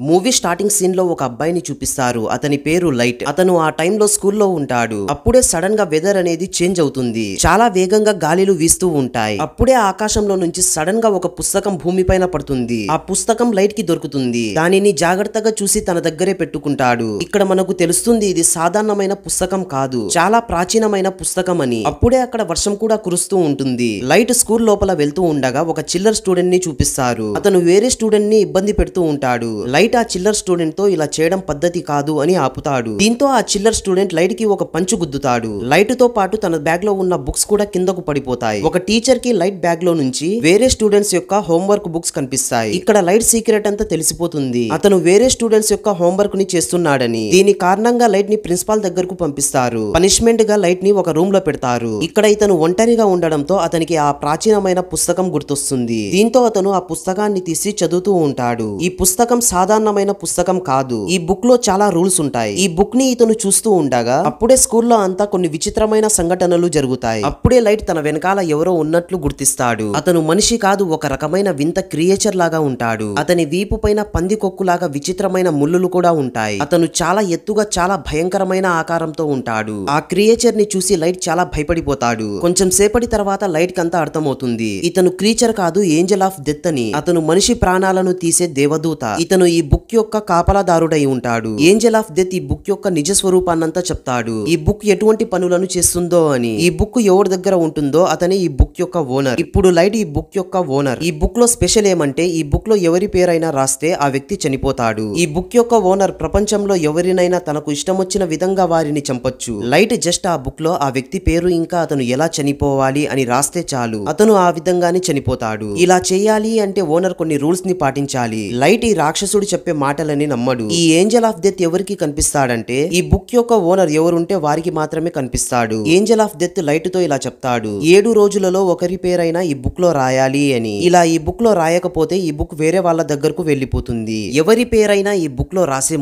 Movie starting scene లో ఒక అబ్బాయిని చూపిస్తారు. అతని పేరు లైట్. అతను ఆ టైంలో స్కూల్లో ఉంటాడు. అప్పుడే సడన్ గా వెదర్ అనేది చేంజ్ అవుతుంది. చాలా వేగంగా గాలిలు వీస్తూ ఉంటాయి. అప్పుడే ఆకాశంలో నుంచి సడన్ గా ఒక పుస్తకం భూమిపైన పడుతుంది. ఆ పుస్తకం లైట్ కి దొరుకుతుంది. దానిని జాగ్రత్తగా చూసి తన దగ్గరే పెట్టుకుంటాడు. ఇక్కడ మనకు తెలుస్తుంది ఇది సాధారణమైన పుస్తకం కాదు, చాలా ప్రాచీనమైన పుస్తకం అని. అప్పుడే అక్కడ వర్షం కూడా కురుస్తూ ఉంటుంది. లైట్ స్కూల్ లోపల వెళ్తూ ఉండగా ఒక చిల్లర్ స్టూడెంట్ ని చూపిస్తారు. అతను వేరే స్టూడెంట్ ని ఇబ్బంది పెడుతూ ఉంటాడు. లైట్ ఆ చిల్లర్ స్టూడెంట్ తో ఇలా చేయడం పద్ధతి కాదు అని ఆపుతాడు. దీంతో ఆ చిల్లర్ స్టూడెంట్ లైట్ కి ఒక పంచు గుద్దుతాడు. లైట్ తో పాటు తన బ్యాగ్ లో ఉన్న బుక్స్ కూడా కిందకు పడిపోతాయి. ఒక టీచర్ కి లైట్ బ్యాగ్ లో నుంచి వేరే స్టూడెంట్స్ యొక్క హోంవర్క్ బుక్స్ కనిపిస్తాయి. ఇక్కడ లైట్ సీక్రెట్ అంతా తెలిసిపోతుంది. అతను వేరే స్టూడెంట్స్ యొక్క హోంవర్క్ ని చేస్తున్నాడని. దీని కారణంగా లైట్ ని ప్రిన్సిపాల్ దగ్గరకు పంపిస్తారు. పనిష్మెంట్ గా లైట్ ని ఒక రూమ్ లో పెడతారు. ఇక్కడ ఇతను ఒంటరిగా ఉండడంతో అతనికి ఆ ప్రాచీనమైన పుస్తకం గుర్తొస్తుంది. దీంతో అతను ఆ పుస్తకాన్ని తీసి చదువుతూ ఉంటాడు. ఈ పుస్తకం సాధారణమైన పుస్తకం కాదు. ఈ బుక్ లో చాలా రూల్స్ ఉంటాయి. ఈ బుక్ ని ఇతను చూస్తూ ఉండగా అప్పుడే స్కూల్లో అంతా కొన్ని విచిత్రమైన సంఘటనలు జరుగుతాయి. అప్పుడే లైట్ తన వెనకాల ఎవరో ఉన్నట్లు గుర్తిస్తాడు. అతను మనిషి కాదు, ఒక రకమైన వింత క్రియేచర్ లాగా ఉంటాడు. అతని వీపు పైన పందికొక్కులాగా విచిత్రమైన ముళ్ళులు కూడా ఉంటాయి. అతను చాలా ఎత్తుగా చాలా భయంకరమైన ఆకారంతో ఉంటాడు. ఆ క్రియేచర్ ని చూసి లైట్ చాలా భయపడిపోతాడు. కొంచెం సేపటి తర్వాత లైట్ కంతా అర్థమవుతుంది ఇతను క్రీచర్ కాదు, ఏంజల్ ఆఫ్ డెత్ అని. అతను మనిషి ప్రాణాలను తీసే దేవదూత. ఇతను ఈ బుక్ యొక్క కాపలాదారుడై ఉంటాడు. ఏంజల్ ఆఫ్ డెత్ ఈ బుక్ యొక్క నిజ స్వరూపాన్నంతా చెప్తాడు. ఈ బుక్ ఎటువంటి పనులను చేస్తుందో అని. ఈ బుక్ ఎవరి దగ్గర ఉంటుందో అతనే ఈ బుక్ యొక్క ఓనర్. ఇప్పుడు లైట్ ఈ బుక్ యొక్క ఓనర్. ఈ బుక్ లో స్పెషల్ ఏమంటే ఈ బుక్ లో ఎవరి పేరైనా రాస్తే ఆ వ్యక్తి చనిపోతాడు. ఈ బుక్ యొక్క ఓనర్ ప్రపంచంలో ఎవరినైనా తనకు ఇష్టం వచ్చిన విధంగా వారిని చంపొచ్చు. లైట్ జస్ట్ ఆ బుక్ లో ఆ వ్యక్తి పేరు ఇంకా అతను ఎలా చనిపోవాలి అని రాస్తే చాలు, అతను ఆ విధంగానే చనిపోతాడు. ఇలా చేయాలి అంటే ఓనర్ కొన్ని రూల్స్ ని పాటించాలి. లైట్ ఈ రాక్షసుడు చెప్పే మాటలని నమ్మడు. ఈ ఏంజల్ ఆఫ్ డెత్ ఎవరికి కనిపిస్తాడంటే ఈ బుక్ యొక్క ఓనర్ ఎవరుంటే వారికి మాత్రమే కనిపిస్తాడు. ఏంజల్ ఆఫ్ డెత్ లైట్ తో ఇలా చెప్తాడు, 7 రోజులలో ఒకరి పేరైనా ఈ బుక్ లో రాయాలి అని. ఇలా ఈ బుక్ లో రాయకపోతే ఈ బుక్ వేరే వాళ్ళ దగ్గరకు వెళ్లిపోతుంది. ఎవరి పేరైనా ఈ బుక్ లో రాసే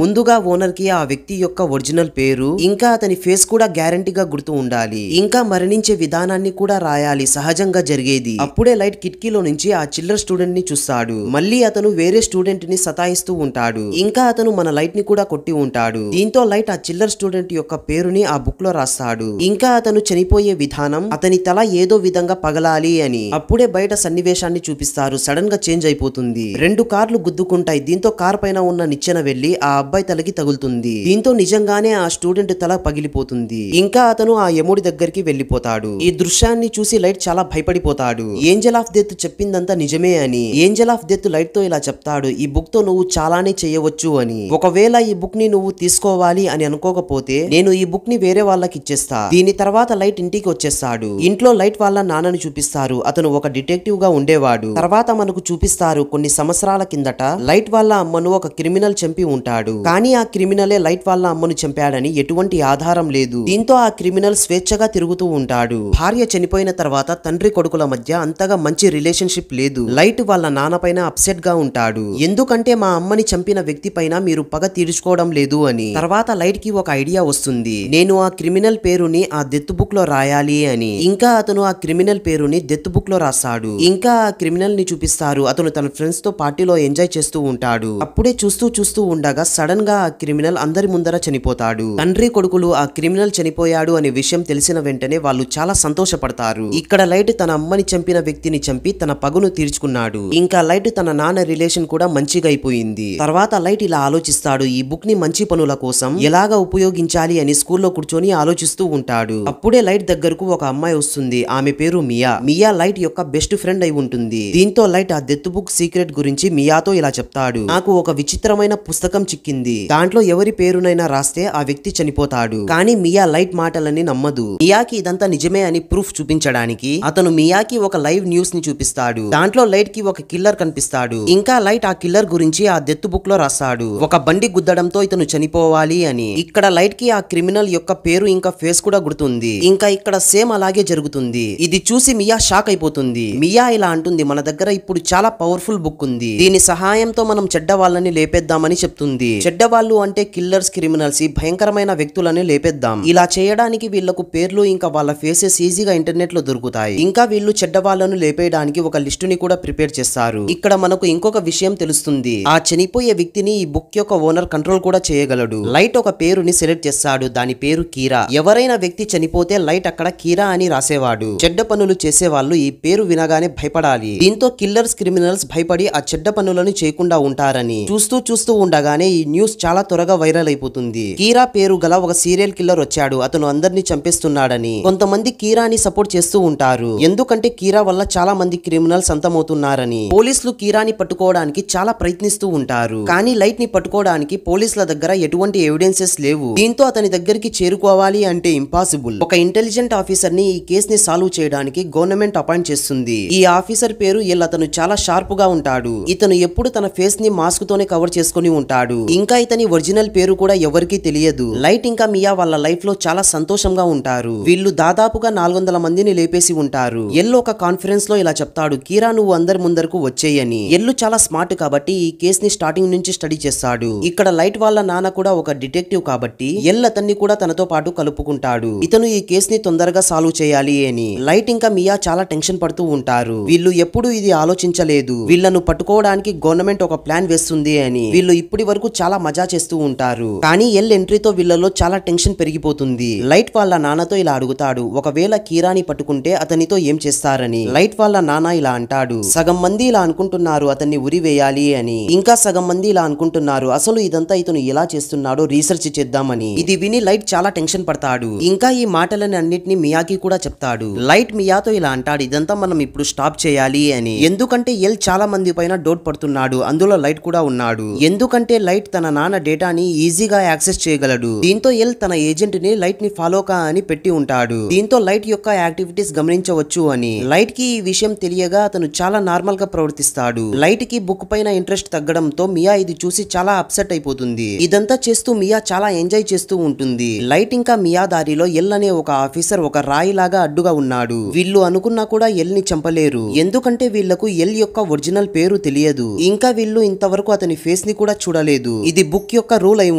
ముందుగా ఓనర్ కి ఆ వ్యక్తి యొక్క ఒరిజినల్ పేరు ఇంకా అతని ఫేస్ కూడా గ్యారంటీగా గుర్తు ఉండాలి. ఇంకా మరణించే విధానాన్ని కూడా రాయాలి, సహజంగా జరిగేది. అప్పుడే లైట్ కిటికీలో నుంచి ఆ చిల్లర్ స్టూడెంట్ ని చూస్తాడు. మళ్ళీ అతను వేరే స్టూడెంట్ ని సతాయిస్తూ ఉంటాడు. ఇంకా అతను మన లైట్ ని కూడా కొట్టి ఉంటాడు. దీంతో లైట్ ఆ చిల్లర్ స్టూడెంట్ యొక్క పేరుని ఆ బుక్ లో రాస్తాడు. ఇంకా అతను చనిపోయే విధానం, అతని తల ఏదో విధంగా పగలాలి అని. అప్పుడే బయట సన్నివేశాన్ని చూపిస్తారు. సడన్ గా చేంజ్ అయిపోతుంది. 2 కార్లు గుద్దుకుంటాయి. దీంతో కార్ పైన ఉన్న నిచ్చెన వెళ్లి ఆ అబ్బాయి తలకి తగులుతుంది. దీంతో నిజంగానే ఆ స్టూడెంట్ తల పగిలిపోతుంది. ఇంకా అతను ఆ యముడి దగ్గరికి వెళ్లిపోతాడు. ఈ దృశ్యాన్ని చూసి లైట్ చాలా భయపడిపోతాడు. ఏంజల్ ఆఫ్ డెత్ చెప్పిందంతా నిజమే అని. ఏంజల్ ఆఫ్ డెత్ లైట్ తో ఇలా చెప్తాడు, ఈ బుక్ తో నువ్వు చాలానే చేయవచ్చు అని. ఒకవేళ ఈ బుక్ ని నువ్వు తీసుకోవాలి అని అనుకోకపోతే నేను ఈ బుక్ ని వేరే వాళ్ళకి ఇచ్చేస్తా. దీని తర్వాత లైట్ ఇంటికి వచ్చేస్తాడు. ఇంట్లో లైట్ వాళ్ళ నాన్నని చూపిస్తారు. అతను ఒక డిటెక్టివ్ గా ఉండేవాడు. తర్వాత మనకు చూపిస్తారు కొన్ని సంవత్సరాల కిందట లైట్ వాళ్ళ అమ్మను ఒక క్రిమినల్ చంపి ఉంటాడు. కానీ ఆ క్రిమినలే లైట్ వాళ్ళ అమ్మను చంపాడని ఎటువంటి ఆధారం లేదు. దీంతో ఆ క్రిమినల్ స్వేచ్ఛగా తిరుగుతూ ఉంటాడు. భార్య చనిపోయిన తర్వాత తండ్రి కొడుకుల మధ్య అంతగా మంచి రిలేషన్షిప్ లేదు. లైట్ వాళ్ళ నాన్న పైన అప్సెట్ గా ఉంటాడు. ఎందుకంటే మా అమ్మని చంపిన వ్యక్తి పైన మీరు పగ తీర్చుకోవడం లేదు అని. తర్వాత లైట్ కి ఒక ఐడియా వస్తుంది. నేను ఆ క్రిమినల్ పేరుని ఆ డెత్ బుక్ లో రాయాలి అని. ఇంకా అతను ఆ క్రిమినల్ పేరుని డెత్ బుక్ లో రాస్తాడు. ఇంకా ఆ క్రిమినల్ ని చూపిస్తారు. అతను తన ఫ్రెండ్స్ తో పార్టీలో ఎంజాయ్ చేస్తూ ఉంటాడు. అప్పుడే చూస్తూ ఉండగా సడన్ గా ఆ క్రిమినల్ అందరి ముందర చనిపోతాడు. తండ్రి కొడుకులు ఆ క్రిమినల్ చనిపోయాడు అనే విషయం తెలిసిన వెంటనే వాళ్ళు చాలా సంతోషపడతారు. ఇక్కడ లైట్ తన అమ్మని చంపిన వ్యక్తిని చంపి తన పగును తీర్చుకున్నాడు. ఇంకా లైట్ తన నాన్న రిలేషన్ కూడా మంచిగా అయిపోయింది. తర్వాత లైట్ ఇలా ఆలోచిస్తాడు, ఈ బుక్ ని మంచి పనుల కోసం ఎలాగా ఉపయోగించాలి అని స్కూల్లో కూర్చొని ఆలోచిస్తూ ఉంటాడు. అప్పుడే లైట్ దగ్గరకు ఒక అమ్మాయి వస్తుంది. ఆమె పేరు మియా. మియా లైట్ యొక్క బెస్ట్ ఫ్రెండ్ అయి ఉంటుంది. దీంతో లైట్ ఆ డెత్ బుక్ సీక్రెట్ గురించి మియాతో ఇలా చెప్తాడు, నాకు ఒక విచిత్రమైన పుస్తకం చిక్కింది. దాంట్లో ఎవరి పేరునైనా రాస్తే ఆ వ్యక్తి చనిపోతాడు. కానీ మియా లైట్ మాటలని నమ్మదు. మియాకి ఇదంతా నిజమే అని ప్రూఫ్ చూపించడానికి అతను మియాకి ఒక లైవ్ న్యూస్ ని చూపిస్తాడు. దాంట్లో లైట్ కి ఒక కిల్లర్ కనిపిస్తాడు. ఇంకా లైట్ ఆ కిల్లర్ గురించి ఆ డెత్ బుక్ లో రాస్తాడు. ఒక బండి గుద్దడంతో ఇతను చనిపోవాలి అని. ఇక్కడ లైట్ కి ఆ క్రిమినల్ యొక్క పేరు ఇంకా ఫేస్ కూడా గుర్తుంది. ఇంకా ఇక్కడ సేమ్ అలాగే జరుగుతుంది. ఇది చూసి మియా షాక్ అయిపోతుంది. మియా ఇలా అంటుంది, మన దగ్గర ఇప్పుడు చాలా పవర్ఫుల్ బుక్ ఉంది. దీని సహాయంతో మనం చెడ్డ వాళ్ళని లేపేద్దామని చెప్తుంది. చెడ్డ వాళ్ళు అంటే కిల్లర్స్, క్రిమినల్స్, భయంకరమైన వ్యక్తులని లేపేద్దాం. ఇలా చేయడానికి వీళ్లకు పేర్లు ఇంకా వాళ్ళ ఫేసెస్ ఈజీగా ఇంటర్నెట్ లో దొరుకుతాయి. ఇంకా వీళ్ళు చెడ్డ వాళ్ళను లేపేయడానికి ఒక లిస్టుని కూడా ప్రిపేర్ చేస్తారు. ఇక్కడ మనకు ఇంకొక విషయం తెలుస్తుంది. ఆ చనిపోయే వ్యక్తిని ఈ బుక్ యొక్క ఓనర్ కంట్రోల్ కూడా చేయగలడు. లైట్ ఒక పేరుని సెలెక్ట్ చేస్తాడు, దాని పేరు కీరా. ఎవరైనా వ్యక్తి చనిపోతే లైట్ అక్కడ కీరా అని రాసేవాడు. చెడ్డ పనులు చేసే వాళ్ళు ఈ పేరు వినగానే భయపడాలి. దీంతో కిల్లర్స్, క్రిమినల్స్ భయపడి ఆ చెడ్డ పనులను చేయకుండా ఉంటారని చూస్తూ ఉండగానే ఈ న్యూస్ చాలా త్వరగా వైరల్ అయిపోతుంది. కీరా పేరు గల ఒక సీరియల్ కిల్లర్ వచ్చాడు, అతను అందరినీ చంపేస్తున్నాడని. కొంతమంది కీరాని సపోర్ట్ చేస్తూ ఉంటారు, ఎందుకంటే కీరా వల్ల చాలా మంది క్రిమినల్స్ అంతమవుతున్నారని. పోలీసులు కీరాని పట్టుకోవడానికి చాలా ప్రయత్నిస్తూ ఉంటారు, కానీ లైట్ ని పట్టుకోవడానికి పోలీసుల దగ్గర ఎటువంటి ఎవిడెన్సెస్ లేవు. దీంతో అతని దగ్గరికి చేరుకోవాలి అంటే ఇంపాసిబుల్. ఒక ఇంటెలిజెంట్ ఆఫీసర్ ని ఈ కేస్ ని సాల్వ్ చేయడానికి గవర్నమెంట్ అపాయింట్ చేస్తుంది. ఈ ఆఫీసర్ పేరు ఎల్. అతను చాలా షార్ప్ గా ఉంటాడు. ఇతను ఎప్పుడు తన ఫేస్ ని మాస్క్ తోనే కవర్ చేసుకుని ఉంటాడు. ఇంకా ఇతని ఒరిజినల్ పేరు కూడా ఎవరికీ తెలియదు. లైట్ ఇంకా మియా వాళ్ళ లైఫ్ లో చాలా సంతోషంగా ఉంటారు. వీళ్ళు దాదాపుగా 400 మందిని లేపేసి ఉంటారు. ఎల్ ఒక కాన్ఫరెన్స్ లో ఇలా చెప్తాడు, కీరా నువ్వు అందరి ముందరకు వచ్చేయని. ఎల్లు చాలా స్మార్ట్ కాబట్టి ఈ కేస్ ని స్టార్టింగ్ నుంచి స్టడీ చేస్తాడు. ఇక్కడ లైట్ వాళ్ళ నాన్న కూడా ఒక డిటెక్టివ్ కాబట్టి ఎల్ అతన్ని కూడా తనతో పాటు కలుపుకుంటాడు. ఇతను ఈ కేస్ ని తొందరగా సాల్వ్ చేయాలి అని. లైట్ ఇంకా మియా చాలా టెన్షన్ పడుతూ ఉంటారు. వీళ్ళు ఎప్పుడు ఇది ఆలోచించలేదు, వీళ్ళను పట్టుకోవడానికి గవర్నమెంట్ ఒక ప్లాన్ వేస్తుంది అని. వీళ్ళు ఇప్పటి వరకు చాలా మజా చేస్తూ ఉంటారు. కానీ ఎల్ ఎంట్రీతో వీళ్ళలో చాలా టెన్షన్ పెరిగిపోతుంది. లైట్ వాళ్ళ నాన్నతో ఇలా అడుగుతాడు, ఒకవేళ కీరాని పట్టుకుంటే అతనితో ఏం చేస్తారని. లైట్ వాళ్ళ నాన్న ఇలా అంటాడు, సగం మంది ఇలా అనుకుంటున్నారు అతన్ని ఉరి వేయాలి అని, ఇంకా సగం మంది ఇలా అనుకుంటున్నారు అసలు ఇదంతా ఇతను ఎలా చేస్తున్నాడో రీసెర్చ్ చేద్దామని. ఇది విని లైట్ చాలా టెన్షన్ పడతాడు. ఇంకా ఈ మాటలని అన్నిటిని మియాకి కూడా చెప్తాడు. లైట్ మియాతో ఇలా అంటాడు, ఇదంతా మనం ఇప్పుడు స్టాప్ చేయాలి అని. ఎందుకంటే ఎల్ చాలా మంది పైన డౌట్ పడుతున్నాడు, అందులో లైట్ కూడా ఉన్నాడు. ఎందుకంటే లైట్ తన నాన్న డేటాని ఈజీగా యాక్సెస్ చేయగలడు. దీంతో ఎల్ తన ఏజెంట్ ని లైట్ ని ఫాలో కా అని పెట్టి ఉంటాడు. దీంతో లైట్ యొక్క యాక్టివిటీస్ గమనించవచ్చు అని. లైట్ కి ఈ విషయం తెలియగా అతను చాలా నార్మల్ గా ప్రవర్తిస్తాడు. లైట్ కి బుక్ పైన ఇంట్రెస్ట్ తగ్గడంతో మియా ఇది చూసి చాలా అప్సెట్ అయిపోతుంది. ఇదంతా చేస్తూ మియా చాలా ఎంజాయ్ చేస్తూ ఉంటుంది. లైట్ ఇంకా మియా దారిలో ఎల్ అనే ఒక ఆఫీసర్ ఒక రాయి లాగా అడ్డుగా ఉన్నాడు. వీళ్ళు అనుకున్నా కూడా ఎల్ ని చంపలేరు, ఎందుకంటే వీళ్లకు ఎల్ యొక్క ఒరిజినల్ పేరు తెలియదు. ఇంకా వీళ్ళు ఇంతవరకు అతని ఫేస్ ని కూడా చూడలేదు. ఇది బుక్ యొక్క రూల్ అయి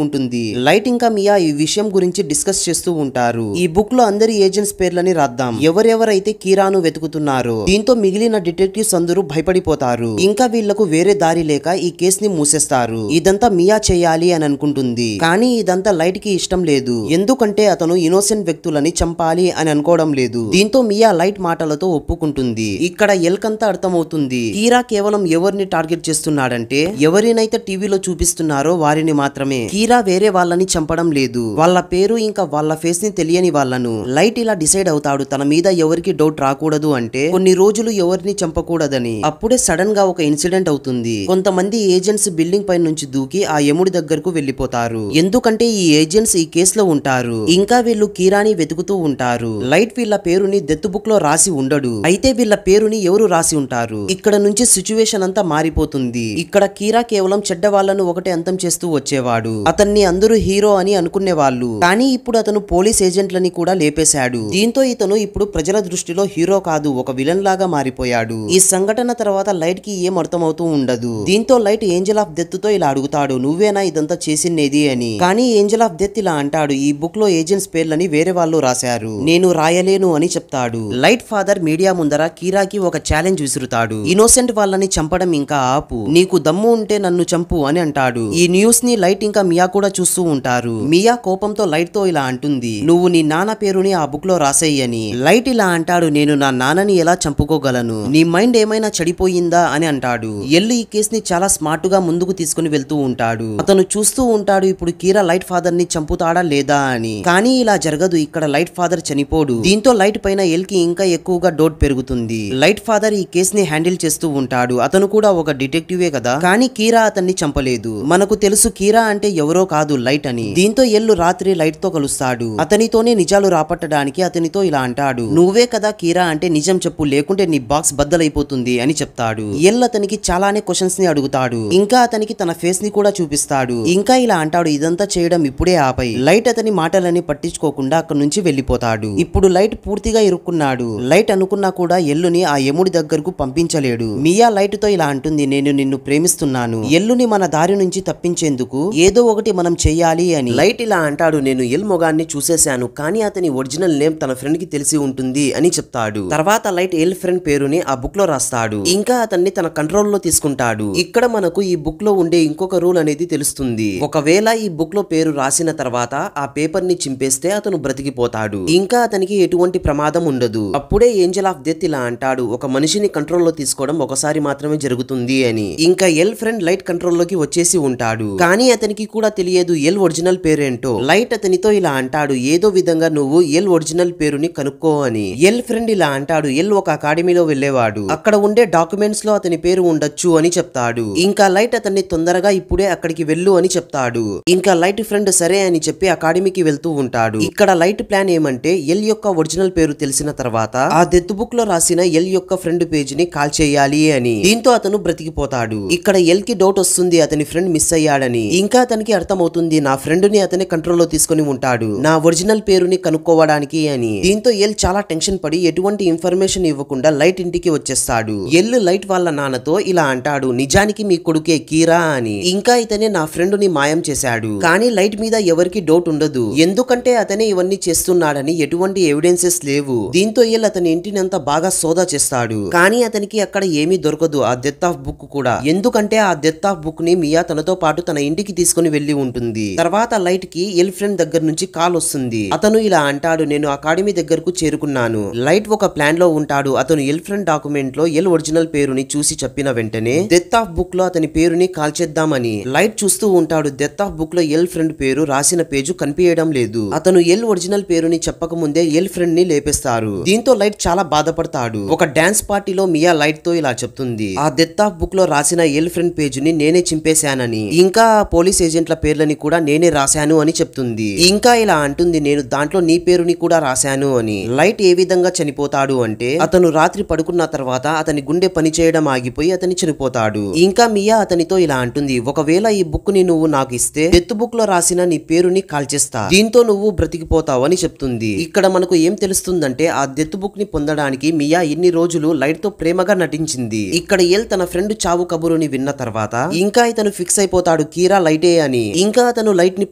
ఉంటుంది. లైట్ ఇంకా మియా ఈ విషయం గురించి డిస్కస్ చేస్తూ ఉంటారు. ఈ బుక్ లో అందరి ఏజెంట్స్ పేర్లని రాద్దాం, ఎవరెవరైతే కీరాను వెతుకుతున్నారో. దీంతో మిగిలిన డిటెక్టివ్స్ అందరూ భయపడిపోతారు. ఇంకా వీళ్లకు వేరే దారి లేక ఈ కేస్ ని మూసేస్తారు. ఇదంతా మియా చేయాలి అని అనుకుంటుంది, కానీ ఇదంతా లైట్ కి ఇష్టం లేదు, ఎందుకంటే అతను ఇన్నోసెంట్ వ్యక్తులని చంపాలి అని అనుకోవడం లేదు. దీంతో మియా లైట్ మాటలతో ఒప్పుకుంటుంది. ఇక్కడ ఎల్కంతా అర్థమవుతుంది, కీరా కేవలం ఎవరిని టార్గెట్ చేస్తున్నాడంటే ఎవరినైతే టీవీలో చూపిస్తున్నారో వారిని మాత్రమే. కీరా వేరే వాళ్ళని చంపడం లేదు, వాళ్ళ పేరు ఇంకా వాళ్ళ ఫేస్ ని తెలియని వాళ్ళను. లైట్ ఇలా డిసైడ్ అవుతాడు తన మీద ఎవరికి డౌట్ రాకూడదు అంటే కొన్ని రోజులు ఎవరిని చంపకూడదని. అప్పుడే సడన్ గా ఒక ఇన్సిడెంట్ అవుతుంది. కొంతమంది ఏజెంట్స్ బిల్డింగ్ పై నుంచి దూకి ఆ యముడి దగ్గరకు వెళ్లిపోతారు, ఎందుకంటే ఈ ఏజెంట్స్ ఈ కేసులో ఉంటారు. ఇంకా వీళ్ళు కీరాని వెతుకుతూ ఉంటారు. లైట్ వీళ్ళ పేరుని డెత్ బుక్ లో రాసి ఉండడు, అయితే వీళ్ళ పేరుని ఎవరు రాసి ఉంటారు. ఇక్కడ నుంచి సిచ్యువేషన్ అంతా మారిపోతుంది. ఇక్కడ కీరా కేవలం చెడ్డ వాళ్ళను ఒకటే అంతం చేస్తూ వచ్చేవాడు. అతన్ని అందరూ హీరో అని అనుకునేవాళ్ళు, కానీ ఇప్పుడు అతను పోలీస్ ఏజెంట్లని కూడా లేపేశాడు. దీంతో ఇతను ఇప్పుడు ప్రజల దృష్టిలో హీరో కాదు, ఒక విలన్ లాగా మారిపోయాడు. ఈ సంఘటన తర్వాత లైట్ కి ఏం అర్థమవుతూ ఉండదు. దీంతో లైట్ ఏంజల్ ఆఫ్ డెత్ తో ఇలా అడుగుతాడు, నువ్వేనా ఇదంతా చేసినేది అని. కానీ ఏంజల్ ఆఫ్ డెత్ ఇలా అంటాడు, ఈ బుక్ లో ఏజెంట్స్ పేర్లని వేరే వాళ్ళు రాశారు, నేను రాయలేను అని చెప్తాడు. లైట్ ఫాదర్ మీడియా ముందర కీరాకి ఒక ఛాలెంజ్ విసురుతాడు, ఇన్నోసెంట్ వాళ్ళని చంపడం ఇంకా ఆపు, నీకు దమ్ము ఉంటే నన్ను చంపు అని అంటాడు. ఈ న్యూస్ ని లైట్ ఇంకా మియా కూడా చూస్తూ ఉంటారు. మియా కోపంతో లైట్ తో ఇలా అంటుంది, నువ్వు నీ నాన్న పేరుని ఆ బుక్ లో రాసేయని. లైట్ ఇలా అంటాడు, నేను నా నాన్నని ఎలా చంపుకోగలను, నీ మైండ్ ఏమైనా చెడిపోయిందా అని అంటాడు. ఎల్లు ఈ కేస్ ని చాలా స్మార్ట్ గా ముందుకు తీసుకుని వెళ్తూ ఉంటాడు. అతను చూస్తూ ఉంటాడు ఇప్పుడు కీరా లైట్ ఫాదర్ ని చంపుతాడా లేదా అని. కానీ ఇలా జరగదు, ఇక్కడ లైట్ ఫాదర్ చనిపోడు. దీంతో లైట్ పైన ఎల్ కి ఇంకా ఎక్కువగా డౌట్ పెరుగుతుంది. లైట్ ఫాదర్ ఈ కేస్ ని హ్యాండిల్ చేస్తూ ఉంటాడు, అతను కూడా ఒక డిటెక్టివే కదా, కానీ కీరా అతన్ని చంపలేదు. మనకు తెలుసు కీరా అంటే ఎవరో కాదు లైట్ అని. దీంతో ఎల్లు రాత్రి లైట్ తో కలుస్తాడు. అతనితోనే నిజాలు రాపట్టడానికి అతనితో ఇలా అంటాడు, నువ్వే కదా కీరా అంటే నిజం చెప్పు, లేకుంటే నీ బాక్స్ బద్దలైపోతుంది అని చెప్తాడు. ఎల్ అతనికి చాలానే క్వశ్చన్స్ ని అడుగుతాడు, ఇంకా అతనికి తన ఫేస్ ని కూడా చూపిస్తాడు. ఇంకా ఇలా అంటాడు, ఇదంతా చేయడం ఇప్పుడే ఆపై. లైట్ అతని మాటలని పట్టించుకోకుండా అక్కడి నుంచి వెళ్లిపోతాడు. ఇప్పుడు లైట్ పూర్తిగా ఇరుక్కున్నాడు. లైట్ అనుకున్నా కూడా ఎల్లుని ఆ యముడి దగ్గరకు పంపించలేడు. మియా లైట్ తో ఇలా అంటుంది, నేను నిన్ను ప్రేమిస్తున్నాను, ఎల్లుని మన దారి నుంచి తప్పించేందుకు ఏదో ఒకటి మనం చెయ్యాలి అని. లైట్ ఇలా అంటాడు, నేను ఎల్ మొగాన్ని చూసేశాను, కానీ అతని ఒరిజినల్ నేమ్ తన ఫ్రెండ్ కి తెలిసి ఉంటుంది అని చెప్తాడు. తర్వాత లైట్ ఎల్ ఫ్రెండ్ పేరుని ఆ బుక్ లో రాస్తాడు, ఇంకా అతన్ని తన కంట్రోల్ లో తీసుకుంటాడు. ఇక్కడ మనకు ఈ బుక్ లో ఉండే ఇంకొక రూల్ అనేది తెలుస్తుంది. ఒకవేళ ఈ బుక్ లో పేరు రాసిన తర్వాత ఆ పేపర్ ని చింపేస్తే అతను బ్రతికిపోతాడు, ఇంకా అతనికి ఎటువంటి ప్రమాదం ఉండదు. అప్పుడే ఏంజెల్ ఆఫ్ డెత్ ఇలా అంటాడు, ఒక మనిషిని కంట్రోల్లో తీసుకోవడం ఒకసారి మాత్రమే జరుగుతుంది అని. ఇంకా ఎల్ ఫ్రెండ్ లైట్ కంట్రోల్లోకి వచ్చేసి ఉంటాడు, కానీ అతనికి కూడా తెలియదు ఎల్ ఒరిజినల్ పేరేంటో. లైట్ అతనితో ఇలా అంటాడు, ఏదో విధంగా నువ్వు ఎల్ ఒరిజినల్ పేరుని కనుక్కో అని. ఎల్ ఫ్రెండ్ ఇలా అంటాడు, ఎల్ ఒక అకాడమీలో వెళ్లేవాడు, అక్కడ ఉండే డాక్యుమెంట్స్ లో అతని పేరు ఉండొచ్చు అని చెప్తాడు. ఇంకా లైట్ అతన్ని తొందరగా ఇప్పుడే అక్కడికి వెళ్ళు అని చెప్తాడు. ఇంకా లైట్ ఫ్రెండ్ సరే అని చెప్పి అకాడమీకి వెళ్తూ ఉంటాడు. ఇక్కడ లైట్ ప్లాన్ ఏమంటే ఎల్ యొక్క ఒరిజినల్ పేరు తెలిసిన తర్వాత ఆ డెత్ బుక్ లో రాసిన ఎల్ యొక్క ఫ్రెండ్ పేజ్ ని కాల్ చేయాలి అని. దీంతో అతను బ్రతికిపోతాడు. ఇక్కడ ఎల్ కి డౌట్ వస్తుంది అతని ఫ్రెండ్ మిస్ అయ్యాడని. ఇంకా అతనికి అర్థమవుతుంది నా ఫ్రెండ్ ని అతని కంట్రోల్లో తీసుకుని ఉంటాడు నా ఒరిజినల్ పేరుని కనుక్కోవడానికి అని. దీంతో ఎల్ చాలా టెన్షన్ పడి ఎటువంటి ఇన్ఫర్మేషన్ ఇవ్వకుండా లైట్ ఇంటికి వచ్చేస్తాడు. ఎల్ లైట్ వాళ్ళ నాన్నతో ఇలా అంటాడు, నిజానికి మీ కొడుకే కీరా అని. ఇంకా ఇతనే నా ఫ్రెండ్ ని మాయం చేశాడు. కానీ లైట్ మీద ఎవరికి డౌట్ ఉండదు, ఎందుకంటే అతనే ఇవన్నీ చేస్తున్నాడని ఎటువంటి ఎవిడెన్సెస్ లేవు. దీంతో ఎల్ అతని ఇంటిని అంతా బాగా సోదా చేస్తాడు, కానీ అతనికి అక్కడ ఏమీ దొరకదు, ఆ డెత్ ఆఫ్ బుక్ కూడా. ఎందుకంటే ఆ డెత్ ఆఫ్ బుక్ ని మియా తనతో పాటు తన ఇంటికి తీసుకుని వెళ్లి ఉంటుంది. తర్వాత లైట్ కి ఎల్ ఫ్రెండ్ దగ్గర నుంచి కాల్ వస్తుంది. అతను ఇలా అంటాడు, నేను అకాడమీ దగ్గరకు చేరుకున్నాను. లైట్ ఒక ప్లాన్ లో ఉంటాడు. అతను ఎల్ ఫ్రెండ్ డాక్యుమెంట్ లో ఎల్ ఒరిజినల్ పేరుని చూసి చెప్పిన వెంటనే డెత్ ఆఫ్ బుక్ లో అతని పేరుని కాల్ చేద్దామని. లైట్ చూస్తూ ఉంటాడు, డెత్ ఆఫ్ బుక్ లో ఎల్ ఫ్రెండ్ పేరు రాసిన పేజు కనిపించడం లేదు. అతను ఎల్ ఒరిజినల్ పేరుని చెప్పక ముందే ఎల్ ఫ్రెండ్ ని లేపేస్తారు. దీంతో లైట్ చాలా బాధపడతాడు. ఒక డాన్స్ పార్టీలో మియా లైట్ తో ఇలా చెప్తుంది, ఆ డెత్ ఆఫ్ బుక్ లో రాసిన ఎల్ ఫ్రెండ్ పేజుని నేనే చింపేశానని, ఇంకా పోలీస్ ఏజెంట్ల పేర్లని కూడా నేనే రాశాను అని చెప్తుంది. ఇంకా ఇలా అంటుంది, నేను దాంట్లో నీ పేరుని కూడా రాశాను అని. లైట్ ఏ విధంగా చనిపోతాడు అంటే అతను రాత్రి పడుకున్న తర్వాత అతని గుండె పని చేయడం ఆగిపోయి అతని చనిపోతాడు. ఇంకా మియా అతనితో ఇలా అంటుంది, ఒకవేళ ఈ బుక్ ని నువ్వు నాకు ఇస్తే డెత్ బుక్ లో రాసిన నీ పేరుని కాల్చేస్తా, దీంతో నువ్వు బ్రతికిపోతావు అని చెప్తుంది. ఇక్కడ మనకు ఏం తెలుస్తుందంటే ఆ డెత్ బుక్ ని పొందడానికి మియా ఇన్ని రోజులు లైట్ తో ప్రేమగా నటించింది. ఇక్కడ ఎల్ తన ఫ్రెండ్ చావు కబురుని విన్న తర్వాత ఇంకా ఇతను ఫిక్స్ అయిపోతాడు కీరా లైటే అని. ఇంకా అతను లైట్ ని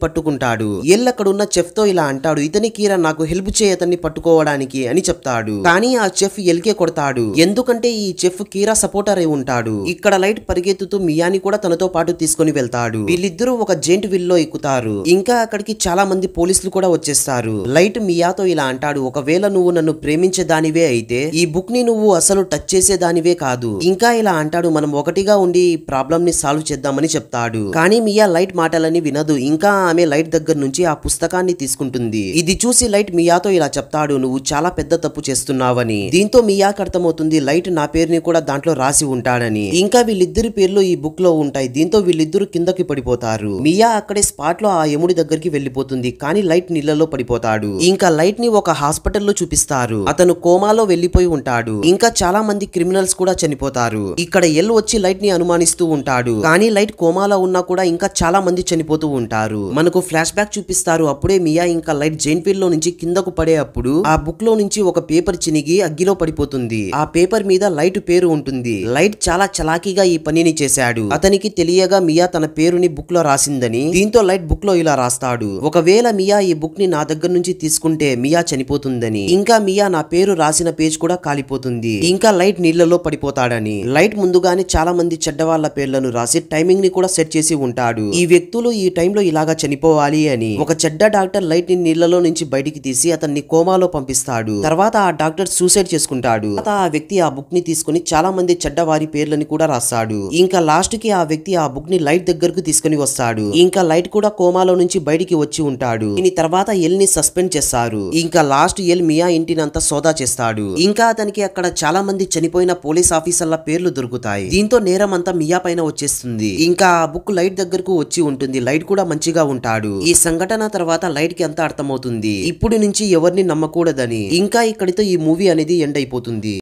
పట్టుకుంటాడు. ఎల్ అక్కడ ఉన్న చెఫ్ తో ఇలా అంటాడు, ఇతని కీరా నాకు హెల్ప్ చేయ అతన్ని పట్టుకోవడానికి అని చెప్తాడు. కానీ ఆ చెఫ్ ఎల్కే కొడతాడు, ఎందుకంటే ఈ చెఫ్ కీరా సపోర్టర్ అయి ఉంటాడు. ఇక్కడ లైట్ పరిగెత్తుతూ మియాని కూడా తనతో పాటు తీసుకుని వెళ్తాడు. వీళ్ళిద్దరూ ఒక జెంట్ విల్ లో ఎక్కుతారు. ఇంకా అక్కడికి చాలా మంది పోలీసులు కూడా వచ్చేస్తారు. లైట్ మియాతో ఇలా అంటాడు, ఒకవేళ నువ్వు నన్ను ప్రేమించేదానివే అయితే ఈ బుక్ ని నువ్వు అసలు టచ్ చేసేదానివే కాదు. ఇంకా ఇలా అంటాడు, మనం ఒకటిగా ఉండి ఈ ప్రాబ్లం ని సాల్వ్ చేద్దామని చెప్తాడు. కానీ మియా లైట్ మాటలని వినదు. ఇంకా ఆమె లైట్ దగ్గర నుంచి ఆ పుస్తకాన్ని తీసుకుంటుంది. ఇది చూసి లైట్ మియాతో ఇలా చెప్తాడు, నువ్వు చాలా పెద్ద తప్పు చేస్తున్నావని. దీంతో మియాకి అర్థమవుతుంది లైట్ నా పేరుని కూడా దాంట్లో రాసి ఉంటాడని. ఇంకా వీళ్ళిద్దరి పేర్లు ఈ బుక్ లో ఉంటాయి. దీంతో వీళ్ళిద్దరు కిందకి పడిపోతారు. మియా అక్కడే స్పాట్ లో ఆ యముడి దగ్గరికి వెళ్లిపోతుంది, కానీ లైట్ నీళ్లలో పడిపోతాడు. ఇంకా లైట్ ని ఒక హాస్పిటల్లో చూపిస్తారు. అతను కోమాలో వెళ్లిపోయి ఉంటాడు. ఇంకా చాలా మంది క్రిమినల్స్ కూడా చనిపోతారు. ఇక్కడ ఎల్ వచ్చి లైట్ ని అనుమానిస్తూ ఉంటాడు, కానీ లైట్ కోమాలో ఉన్నా కూడా ఇంకా చాలా మంది చనిపోతూ ఉంటారు. మనకు ఫ్లాష్ బ్యాక్ చూపిస్తారు. అప్పుడే మియా ఇంకా లైట్ జైంట్ వీల్ లో నుంచి కిందకు పడే అప్పుడు ఆ బుక్ లో నుంచి ఒక పేపర్ చినిగి అగ్గిలో పడిపోతుంది. ఆ పేపర్ మీద లైట్ పేరు ఉంటుంది. లైట్ చాలా చలాకీగా ఈ పనిని చేశాడు. అతనికి తెలియగా మియా తన పేరుని బుక్ లో రాసిందని. దీంతో లైట్ బుక్ లో ఇలా రాస్తాడు, ఒకవేళ మియా ఈ బుక్ ని నా దగ్గర నుంచి తీసుకుంటే మియా చనిపోతుందని. ఇంకా మియా నా పేరు రాసిన పేజ్ కూడా కాలిపోతుంది. ఇంకా లైట్ నీళ్లలో పడిపోతాడని. లైట్ ముందుగానే చాలా మంది చెడ్డవాళ్ల పేర్లను రాసి టైమింగ్ ని కూడా సెట్ చేసి ఉంటాడు. ఈ వ్యక్తులు ఈ టైంలో ఇలాగా చనిపోవాలి అని. ఒక చెడ్డ డాక్టర్ లైట్ ని నీళ్లలో నుంచి బయటికి తీసి అతన్ని కోమాలో పంపిస్తాడు. తర్వాత ఆ డాక్టర్ సూసైడ్ చేసుకుంటాడు. ఆ వ్యక్తి ఆ బుక్ ని తీసుకుని చాలా మంది చెడ్డవారి పేర్లని కూడా రాస్తాడు. ఇంకా లాస్ట్ కి ఆ వ్యక్తి ఆ బుక్ ని లైట్ దగ్గరకు తీసుకుని వస్తాడు. ఇంకా లైట్ కూడా కోమాలో నుంచి బయటికి వచ్చి ఉంటాడు. దీని తర్వాత ఎల్ ని సస్పెండ్ చేస్తారు. ఇంకా లాస్ట్ ఎల్ మియా ఇంటిని అంతా సోదా చేస్తాడు. ఇంకా అతనికి అక్కడ చాలా మంది చనిపోయిన పోలీస్ ఆఫీసర్ల పేర్లు దొరుకుతాయి. దీంతో నేరం అంతా మియా పైన వచ్చేస్తుంది. ఇంకా ఆ బుక్ లైట్ దగ్గరకు వచ్చి ఉంటుంది. లైట్ కూడా మంచిగా ఉంటాడు. ఈ సంఘటన తర్వాత లైట్ కి అంతా అర్థమవుతుంది, ఇప్పుడు నుంచి ఎవరిని నమ్మకూడదని. ఇంకా ఇక్కడితో ఈ మూవీ అనేది ఎండ్ అయిపోతుంది.